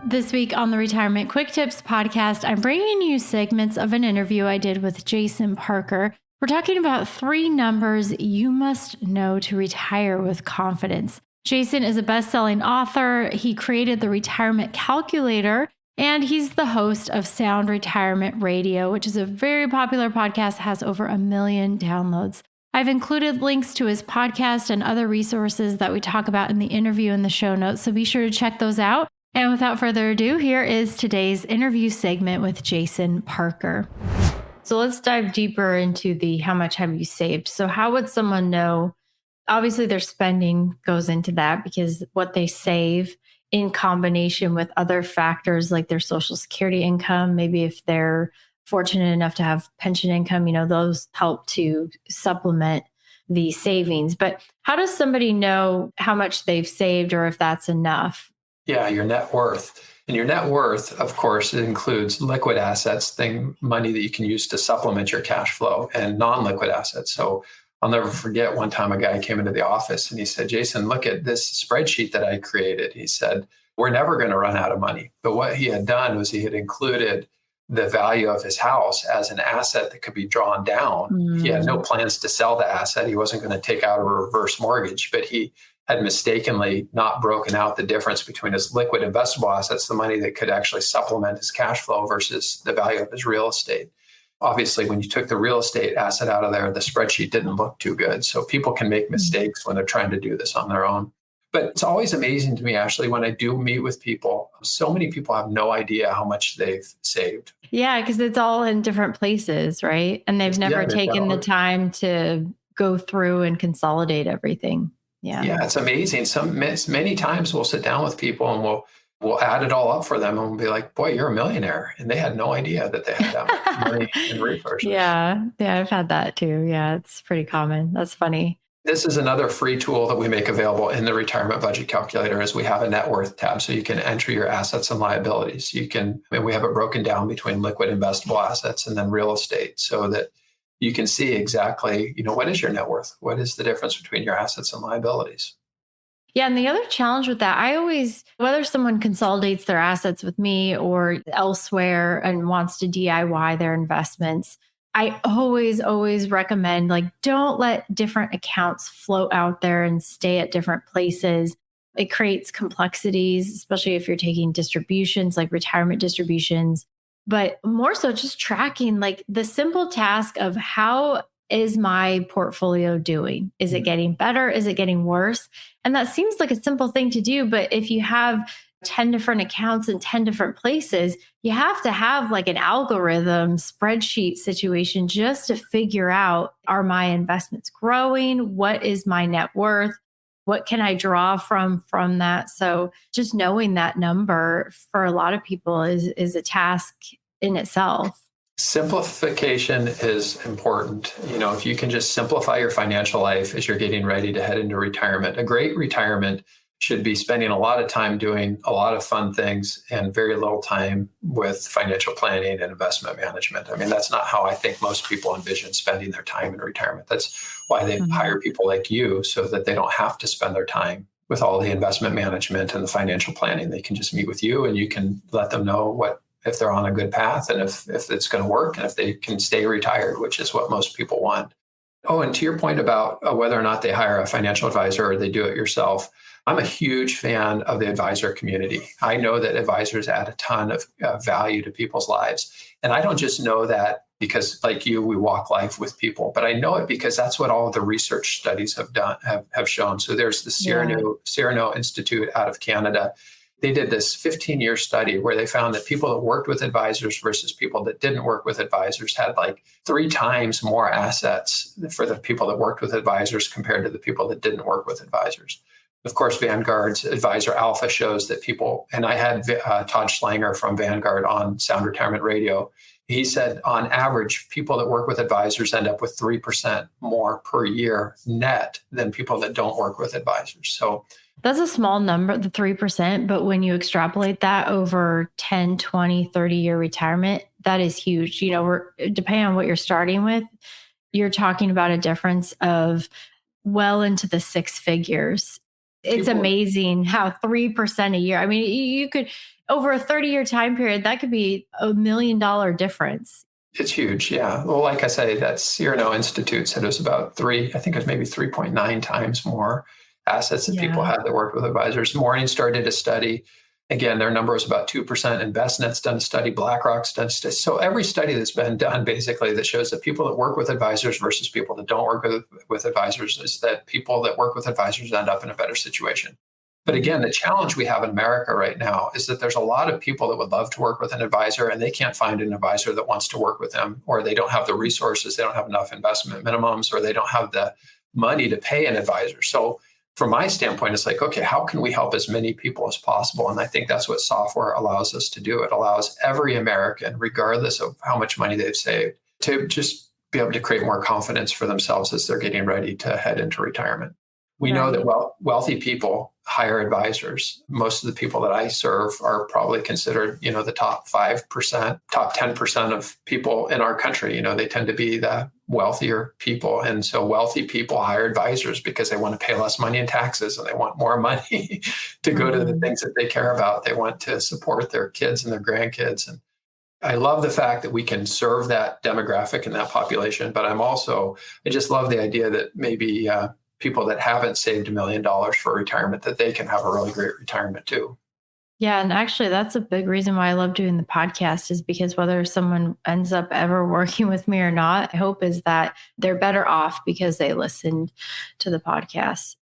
This week on the Retirement Quick Tips podcast, I'm bringing you segments of an interview I did with Jason Parker. We're talking about 3 numbers you must know to retire with confidence. Jason is a best-selling author. He created the Retirement Calculator, and he's the host of Sound Retirement Radio, which is a very popular podcast, has over 1 million downloads. I've included links to his podcast and other resources that we talk about in the interview in the show notes, so be sure to check those out. And without further ado, here is today's interview segment with Jason Parker. So let's dive deeper into the how much have you saved. So how would someone know? Obviously, their spending goes into that because what they save in combination with other factors like their Social Security income, maybe if they're fortunate enough to have pension income, those help to supplement the savings. But how does somebody know how much they've saved or if that's enough? Yeah, your net worth. And your net worth, of course, it includes liquid assets, money that you can use to supplement your cash flow, and non-liquid assets. So I'll never forget one time a guy came into the office and he said, "Jason, look at this spreadsheet that I created." He said, "We're never going to run out of money." But what he had done was he had included the value of his house as an asset that could be drawn down. He had no plans to sell the asset. He wasn't going to take out a reverse mortgage, but he had mistakenly not broken out the difference between his liquid investable assets, the money that could actually supplement his cash flow, versus the value of his real estate. Obviously, when you took the real estate asset out of there, the spreadsheet didn't look too good. So people can make mistakes when they're trying to do this on their own. But it's always amazing to me, Ashley, when I do meet with people, so many people have no idea how much they've saved. Yeah, because it's all in different places, right? And they've never taken the time to go through and consolidate everything. Yeah, it's amazing. Many times we'll sit down with people and we'll add it all up for them and we'll be like, "Boy, you're a millionaire." And they had no idea that they had that much money and resources. Yeah, I've had that too. Yeah, it's pretty common. That's funny. This is another free tool that we make available in the Retirement Budget Calculator, is we have a net worth tab. So you can enter your assets and liabilities. And we have it broken down between liquid investable assets and then real estate, so that you can see exactly, what is your net worth? What is the difference between your assets and liabilities? Yeah. And the other challenge with that, whether someone consolidates their assets with me or elsewhere and wants to DIY their investments, I always recommend, don't let different accounts float out there and stay at different places. It creates complexities, especially if you're taking distributions, like retirement distributions. But more so just tracking the simple task of, how is my portfolio doing? Is it getting better? Is it getting worse? And that seems like a simple thing to do. But if you have 10 different accounts in 10 different places, you have to have an algorithm spreadsheet situation just to figure out, are my investments growing? What is my net worth? What can I draw from that? So just knowing that number for a lot of people is a task in itself. Simplification is important. If you can just simplify your financial life as you're getting ready to head into retirement, a great retirement should be spending a lot of time doing a lot of fun things and very little time with financial planning and investment management. I mean, that's not how I think most people envision spending their time in retirement. That's why they hire people like you, so that they don't have to spend their time with all the investment management and the financial planning. They can just meet with you and you can let them know if they're on a good path and if it's going to work and if they can stay retired, which is what most people want. Oh, and to your point about whether or not they hire a financial advisor or they do it yourself, I'm a huge fan of the advisor community. I know that advisors add a ton of value to people's lives. And I don't just know that because, like you, we walk life with people, but I know it because that's what all of the research studies have shown. So there's the Cyrano Institute out of Canada. They did this 15-year study where they found that people that worked with advisors versus people that didn't work with advisors had 3 times more assets for the people that worked with advisors compared to the people that didn't work with advisors. Of course, Vanguard's Advisor Alpha shows that people, and I had Todd Schlanger from Vanguard on Sound Retirement Radio. He said, on average, people that work with advisors end up with 3% more per year net than people that don't work with advisors. So that's a small number, the 3%. But when you extrapolate that over 10, 20, 30-year retirement, that is huge. Depending on what you're starting with, you're talking about a difference of well into the 6 figures. It's People, amazing how 3% a year. I mean, you could, over a 30-year time period, that could be $1 million difference. it's huge. Yeah. Well, like I say, that Cyrano Institute said it was about I think it was maybe 3.9 times more assets that people Yeah. had that worked with advisors. Morningstar did a study. Again, their number was about 2%. InvestNet's done a study. BlackRock's done a study. So every study that's been done basically that shows that people that work with advisors versus people that don't work with advisors is that people that work with advisors end up in a better situation. But again, the challenge we have in America right now is that there's a lot of people that would love to work with an advisor and they can't find an advisor that wants to work with them, or they don't have the resources, they don't have enough investment minimums, or they don't have the money to pay an advisor. So from my standpoint, it's like, okay, how can we help as many people as possible? And I think that's what software allows us to do. It allows every American, regardless of how much money they've saved, to just be able to create more confidence for themselves as they're getting ready to head into retirement. We know that wealthy people hire advisors. Most of the people that I serve are probably considered, the top 5%, top 10% of people in our country. They tend to be the wealthier people. And so wealthy people hire advisors because they want to pay less money in taxes and they want more money to go to the things that they care about. They want to support their kids and their grandkids. And I love the fact that we can serve that demographic and that population. But I just love the idea that maybe people that haven't saved $1 million for retirement, that they can have a really great retirement too. Yeah. And actually, that's a big reason why I love doing the podcast, is because whether someone ends up ever working with me or not, I hope is that they're better off because they listened to the podcast.